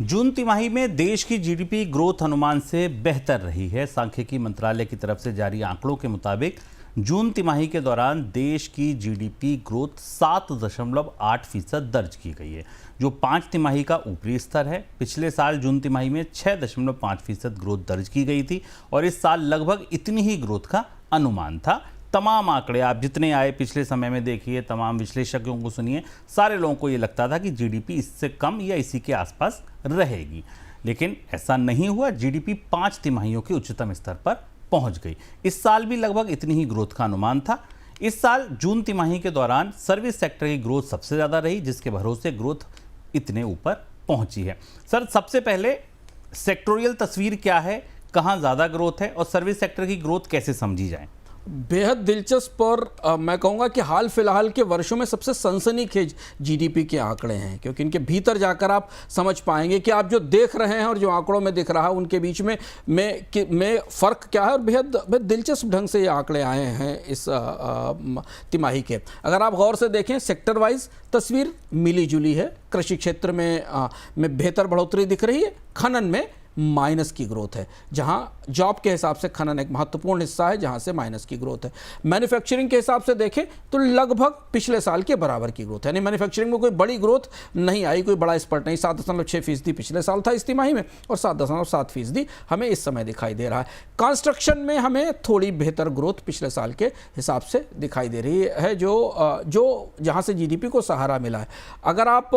जून तिमाही में देश की जीडीपी ग्रोथ अनुमान से बेहतर रही है। सांख्यिकी मंत्रालय की तरफ से जारी आंकड़ों के मुताबिक जून तिमाही के दौरान देश की जीडीपी ग्रोथ 7.8% दर्ज की गई है, जो 5 तिमाही का ऊपरी स्तर है। पिछले साल जून तिमाही में 6.5% ग्रोथ दर्ज की गई थी और इस साल लगभग इतनी ही ग्रोथ का अनुमान था। तमाम आंकड़े आप जितने आए पिछले समय में देखिए, तमाम विश्लेषकों को सुनिए, सारे लोगों को ये लगता था कि जीडीपी इससे कम या इसी के आसपास रहेगी, लेकिन ऐसा नहीं हुआ। जीडीपी 5 तिमाहियों के उच्चतम स्तर पर पहुंच गई। इस साल भी लगभग इतनी ही ग्रोथ का अनुमान था। इस साल जून तिमाही के दौरान सर्विस सेक्टर की ग्रोथ सबसे ज़्यादा रही, जिसके भरोसे ग्रोथ इतने ऊपर पहुंची है। सर, सबसे पहले सेक्टोरियल तस्वीर क्या है, कहाँ ज़्यादा ग्रोथ है और सर्विस सेक्टर की ग्रोथ कैसे समझी जाए? बेहद दिलचस्प और मैं कहूँगा कि हाल फिलहाल के वर्षों में सबसे सनसनीखेज जीडीपी के आंकड़े हैं, क्योंकि इनके भीतर जाकर आप समझ पाएंगे कि आप जो देख रहे हैं और जो आंकड़ों में दिख रहा है उनके बीच में फ़र्क क्या है। और बेहद दिलचस्प ढंग से ये आंकड़े आए हैं इस तिमाही के। अगर आप गौर से देखें, सेक्टर वाइज तस्वीर मिली जुली है। कृषि क्षेत्र में बेहतर बढ़ोतरी दिख रही है, खनन में माइनस की ग्रोथ है, जहां जॉब के हिसाब से खनन एक महत्वपूर्ण हिस्सा है, जहां से माइनस की ग्रोथ है। मैन्युफैक्चरिंग के हिसाब से देखें तो लगभग पिछले साल के बराबर की ग्रोथ है, यानी मैन्युफैक्चरिंग में कोई बड़ी ग्रोथ नहीं आई, कोई बड़ा स्पर्ट नहीं। 7.6% पिछले साल था इस तिमाही में और 7.7% हमें इस समय दिखाई दे रहा है। कंस्ट्रक्शन में हमें थोड़ी बेहतर ग्रोथ पिछले साल के हिसाब से दिखाई दे रही है, जो जहाँ से जीडीपी को सहारा मिला है। अगर आप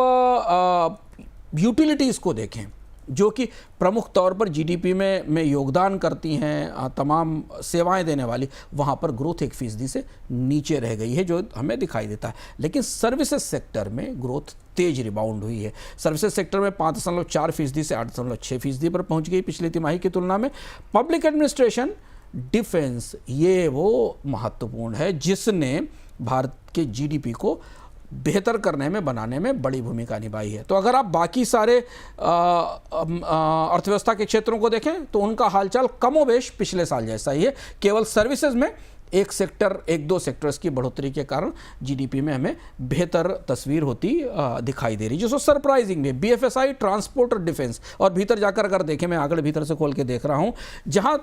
यूटिलिटीज़ को देखें, जो कि प्रमुख तौर पर जीडीपी में योगदान करती हैं, तमाम सेवाएं देने वाली, वहाँ पर ग्रोथ 1% से नीचे रह गई है, जो हमें दिखाई देता है। लेकिन सर्विसेज सेक्टर में ग्रोथ तेज रिबाउंड हुई है। सर्विसेज सेक्टर में 5.4% से 8.6% पर पहुँच गई पिछली तिमाही की तुलना में। पब्लिक एडमिनिस्ट्रेशन, डिफेंस, ये वो महत्वपूर्ण है जिसने भारत के जीडीपी को बेहतर करने में, बनाने में बड़ी भूमिका निभाई है। तो अगर आप बाकी सारे अर्थव्यवस्था के क्षेत्रों को देखें तो उनका हालचाल कमोबेश पिछले साल जैसा ही है। केवल सर्विसेज में एक दो सेक्टर्स की बढ़ोतरी के कारण जीडीपी में हमें बेहतर तस्वीर होती दिखाई दे रही, जो सरप्राइजिंग भी है। बीएफएसआई, ट्रांसपोर्ट और डिफेंस, और भीतर जाकर अगर देखें, मैं आंकड़े भीतर से खोल के देख रहा हूँ, जहाँ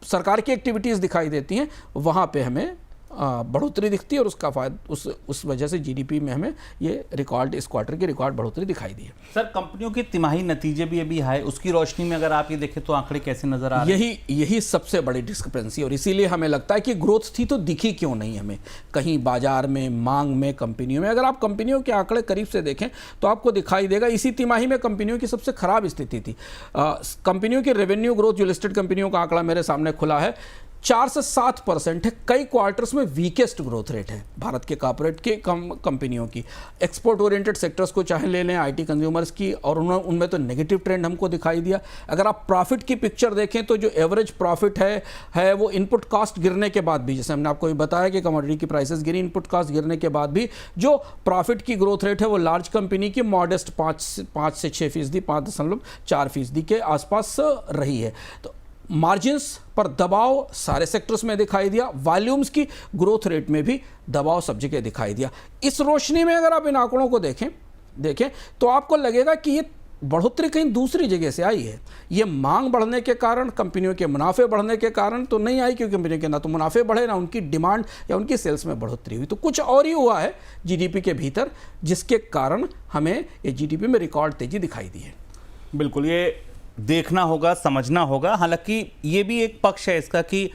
सरकार की एक्टिविटीज़ दिखाई देती हैं वहाँ पे हमें बढ़ोतरी दिखती है और उसका फायदा उस वजह से जीडीपी में हमें ये रिकॉर्ड, इस क्वार्टर की रिकॉर्ड बढ़ोतरी दिखाई दी है। सर, कंपनियों के तिमाही नतीजे भी अभी है, उसकी रोशनी में अगर आप ये देखें तो आंकड़े कैसे नजर आ रहे हैं? यही सबसे बड़ी डिस्क्रिपेंसी, और इसीलिए हमें लगता है कि ग्रोथ थी तो दिखी क्यों नहीं हमें कहीं बाजार में, मांग में, कंपनियों में। अगर आप कंपनियों के आंकड़े करीब से देखें तो आपको दिखाई देगा इसी तिमाही में कंपनियों की सबसे खराब स्थिति थी। कंपनियों की रेवेन्यू ग्रोथ, जो लिस्टेड कंपनियों का आंकड़ा मेरे सामने खुला है, 4 से 7% है। कई क्वार्टर्स में वीकेस्ट ग्रोथ रेट है भारत के कॉर्पोरेट के कंपनियों की। एक्सपोर्ट ओरिएंटेड सेक्टर्स को चाहे ले लें, आईटी कंज्यूमर्स की, और उनमें तो नेगेटिव ट्रेंड हमको दिखाई दिया। अगर आप प्रॉफिट की पिक्चर देखें तो जो एवरेज प्रॉफिट है वो इनपुट कॉस्ट गिरने के बाद भी, जैसे हमने आपको बताया कि कमोडिटी की प्राइसेस गिरी, इनपुट कॉस्ट गिरने के बाद भी जो प्रॉफिट की ग्रोथ रेट है वो लार्ज कंपनी की मॉडेस्ट 5 से 6%, 5.4% के आसपास रही है। तो मार्जिन्स पर दबाव सारे सेक्टर्स में दिखाई दिया। वॉल्यूम्स की ग्रोथ रेट में भी दबाव सब जगह दिखाई दिया। इस रोशनी में अगर आप इन आंकड़ों को देखें तो आपको लगेगा कि ये बढ़ोतरी कहीं दूसरी जगह से आई है। ये मांग बढ़ने के कारण, कंपनियों के मुनाफे बढ़ने के कारण तो नहीं आई, क्योंकि कंपनियों के ना तो मुनाफे बढ़े, ना उनकी डिमांड या उनकी सेल्स में बढ़ोतरी हुई। तो कुछ और ही हुआ है जीडीपी के भीतर, जिसके कारण हमें ये जीडीपी में रिकॉर्ड तेजी दिखाई दी है। बिल्कुल, ये देखना होगा, समझना होगा। हालांकि ये भी एक पक्ष है इसका कि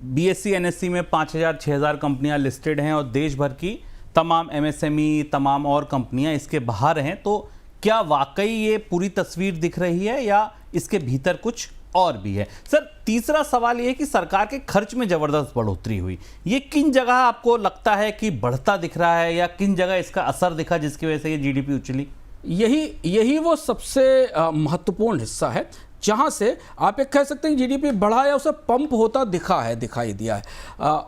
बीएसई एनएसई में 5000 6000 कंपनियां लिस्टेड हैं और देश भर की तमाम एमएसएमई, तमाम और कंपनियां इसके बाहर हैं। तो क्या वाकई ये पूरी तस्वीर दिख रही है या इसके भीतर कुछ और भी है? सर, तीसरा सवाल ये है कि सरकार के खर्च में जबरदस्त बढ़ोतरी हुई। ये किन जगह आपको लगता है कि बढ़ता दिख रहा है, या किन जगह इसका असर दिखा जिसकी वजह से ये जीडीपी उछली? यही वो सबसे महत्वपूर्ण हिस्सा है जहाँ से आप एक कह सकते हैं जीडीपी बढ़ा या उसे पंप होता दिखाई दिया है।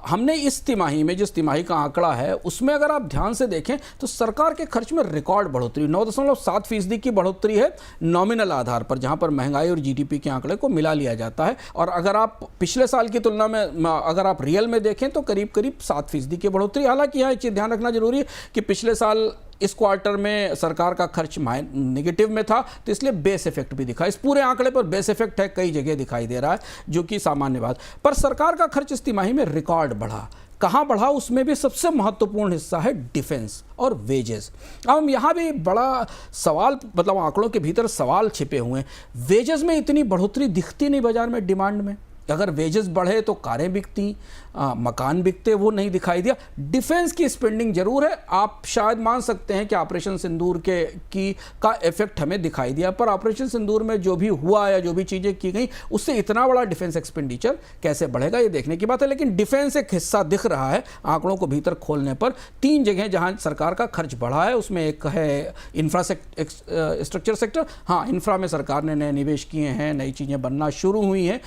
हमने इस तिमाही में, जिस तिमाही का आंकड़ा है उसमें अगर आप ध्यान से देखें तो सरकार के खर्च में रिकॉर्ड बढ़ोतरी 9.7% की बढ़ोतरी है नॉमिनल आधार पर, जहाँ पर महंगाई और जीडीपी के आंकड़े को मिला लिया जाता है। और अगर आप पिछले साल की तुलना में अगर आप रियल में देखें तो करीब 7% की बढ़ोतरी। हालांकि यहाँ एक चीज़ ध्यान रखना जरूरी है कि पिछले साल इस क्वार्टर में सरकार का खर्च नेगेटिव में था, तो इसलिए बेस इफेक्ट भी दिखा। इस पूरे आंकड़े पर बेस इफेक्ट है, कई जगह दिखाई दे रहा है, जो कि सामान्य बात। पर सरकार का खर्च इस तिमाही में रिकॉर्ड बढ़ा। कहाँ बढ़ा, उसमें भी सबसे महत्वपूर्ण हिस्सा है डिफेंस और वेजेस। अब हम यहाँ भी बड़ा सवाल, मतलब आंकड़ों के भीतर सवाल छिपे हुए हैं। वेजेस में इतनी बढ़ोतरी दिखती नहीं बाजार में, डिमांड में। अगर वेजेस बढ़े तो कारें बिकती, मकान बिकते, वो नहीं दिखाई दिया। डिफेंस की स्पेंडिंग जरूर है। आप शायद मान सकते हैं कि ऑपरेशन सिंदूर का इफेक्ट हमें दिखाई दिया, पर ऑपरेशन सिंदूर में जो भी हुआ या जो भी चीज़ें की गई, उससे इतना बड़ा डिफेंस एक्सपेंडिचर कैसे बढ़ेगा, ये देखने की बात है। लेकिन डिफेंस एक हिस्सा दिख रहा है आंकड़ों को भीतर खोलने पर। 3 जगह जहां सरकार का खर्च बढ़ा है, उसमें एक है इंफ्रास्ट्रक्चर सेक्टर। हाँ, इंफ्रा में सरकार ने नए निवेश किए हैं, नई चीज़ें बनना शुरू हुई हैं,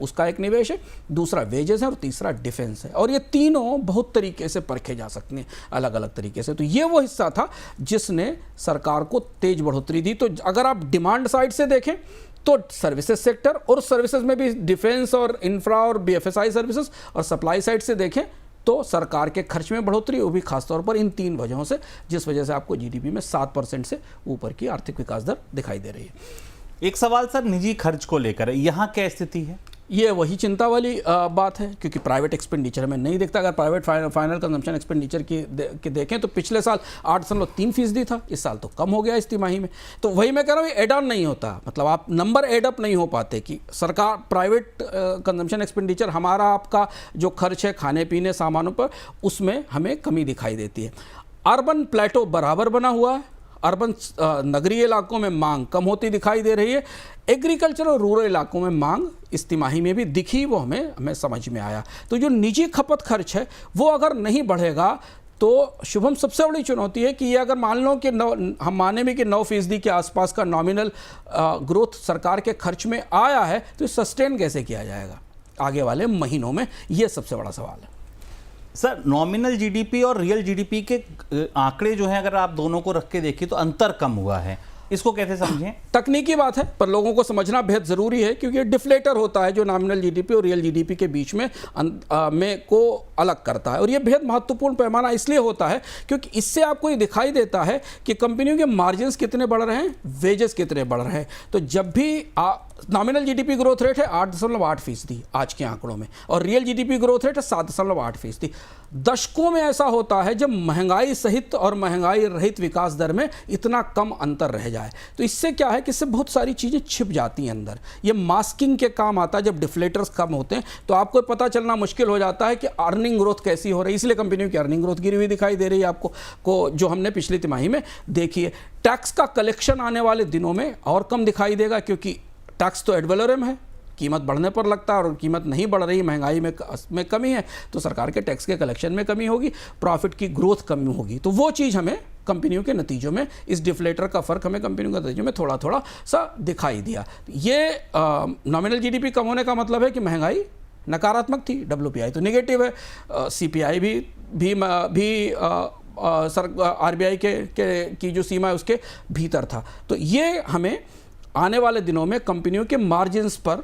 उसका एक निवेश है। दूसरा वेजेस है और तीसरा डिफेंस है। और ये तीनों बहुत तरीके से परखे जा सकते हैं, अलग अलग तरीके से। तो ये वो हिस्सा था जिसने सरकार को तेज बढ़ोतरी दी। तो अगर आप डिमांड साइड से देखें तो सर्विसेज सेक्टर, और सर्विसेज में भी डिफेंस और इंफ्रा और बीएफएसआई सर्विसेज, और सप्लाई साइड से देखें तो सरकार के खर्च में बढ़ोतरी, वो भी खासतौर पर इन 3 वजहों से, जिस वजह से आपको जीडीपी में 7% से ऊपर की आर्थिक विकास दर दिखाई दे रही है। एक सवाल सर निजी खर्च को लेकर, यहाँ क्या स्थिति है? ये वही चिंता वाली बात है, क्योंकि प्राइवेट एक्सपेंडिचर में नहीं दिखता। अगर प्राइवेट फाइनल कंजम्पशन एक्सपेंडिचर की देखें तो पिछले साल 8.3% था, इस साल तो कम हो गया इस तिमाही में। तो वही मैं कह रहा हूँ, एड ऑन नहीं होता, मतलब आप नंबर एड अप नहीं हो पाते कि सरकार प्राइवेट कंजम्पशन एक्सपेंडिचर, हमारा आपका जो खर्च है खाने पीने सामानों पर, उसमें हमें कमी दिखाई देती है। अर्बन प्लेटो बराबर बना हुआ है, अर्बन नगरीय इलाकों में मांग कम होती दिखाई दे रही है। एग्रीकल्चर और रूरल इलाकों में मांग इस तिमाही में भी दिखी, वो हमें समझ में आया। तो जो निजी खपत खर्च है वो अगर नहीं बढ़ेगा तो शुभम सबसे बड़ी चुनौती है कि ये अगर मान लो कि हम माने भी कि 9% के आसपास का नॉमिनल ग्रोथ सरकार के खर्च में आया है, तो सस्टेन कैसे किया जाएगा आगे वाले महीनों में, ये सबसे बड़ा सवाल है। सर, नॉमिनल जीडीपी और रियल जीडीपी के आंकड़े जो हैं, अगर आप दोनों को रख के देखिए तो अंतर कम हुआ है, इसको कैसे समझें? तकनीकी बात है, पर लोगों को समझना बेहद ज़रूरी है, क्योंकि डिफ्लेटर होता है जो नॉमिनल जीडीपी और रियल जीडीपी के बीच में को अलग करता है। और ये बेहद महत्वपूर्ण पैमाना इसलिए होता है क्योंकि इससे आपको ये दिखाई देता है कि कंपनियों के मार्जिन्स कितने बढ़ रहे हैं, वेजेस कितने बढ़ रहे हैं। तो जब भी नॉमिनल जीडीपी ग्रोथ रेट है 8.8% आज के आंकड़ों में, और रियल जीडीपी ग्रोथ रेट है 7.8%। दशकों में ऐसा होता है जब महंगाई सहित और महंगाई रहित विकास दर में इतना कम अंतर रह जाए। तो इससे क्या है कि इससे बहुत सारी चीज़ें छिप जाती हैं अंदर। ये मास्किंग के काम आता है। जब डिफ्लेटर्स कम होते हैं तो आपको पता चलना मुश्किल हो जाता है कि अर्निंग ग्रोथ कैसी हो रही है। इसलिए कंपनियों की अर्निंग ग्रोथ गिरी हुई दिखाई दे रही है आपको जो हमने पिछली तिमाही में देखी है। टैक्स का कलेक्शन आने वाले दिनों में और कम दिखाई देगा, क्योंकि टैक्स तो एड वैलोरम है, कीमत बढ़ने पर लगता है, और कीमत नहीं बढ़ रही, महंगाई में कमी है, तो सरकार के टैक्स के कलेक्शन में कमी होगी, प्रॉफिट की ग्रोथ कमी होगी। तो वो चीज़ हमें कंपनियों के नतीजों में, इस डिफ्लेटर का फ़र्क हमें कंपनियों के नतीजों में थोड़ा थोड़ा सा दिखाई दिया। ये नॉमिनल जीडीपी कम होने का मतलब है कि महंगाई नकारात्मक थी, WPI तो नेगेटिव है, CPI भी RBI की जो सीमा है उसके भीतर था। तो ये हमें आने वाले दिनों में कंपनियों के मार्जिन्स पर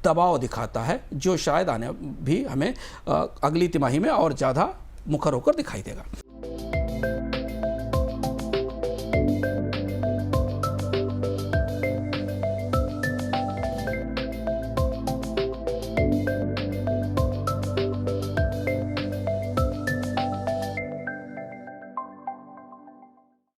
दबाव दिखाता है, जो शायद हमें अगली तिमाही में और ज़्यादा मुखर होकर दिखाई देगा।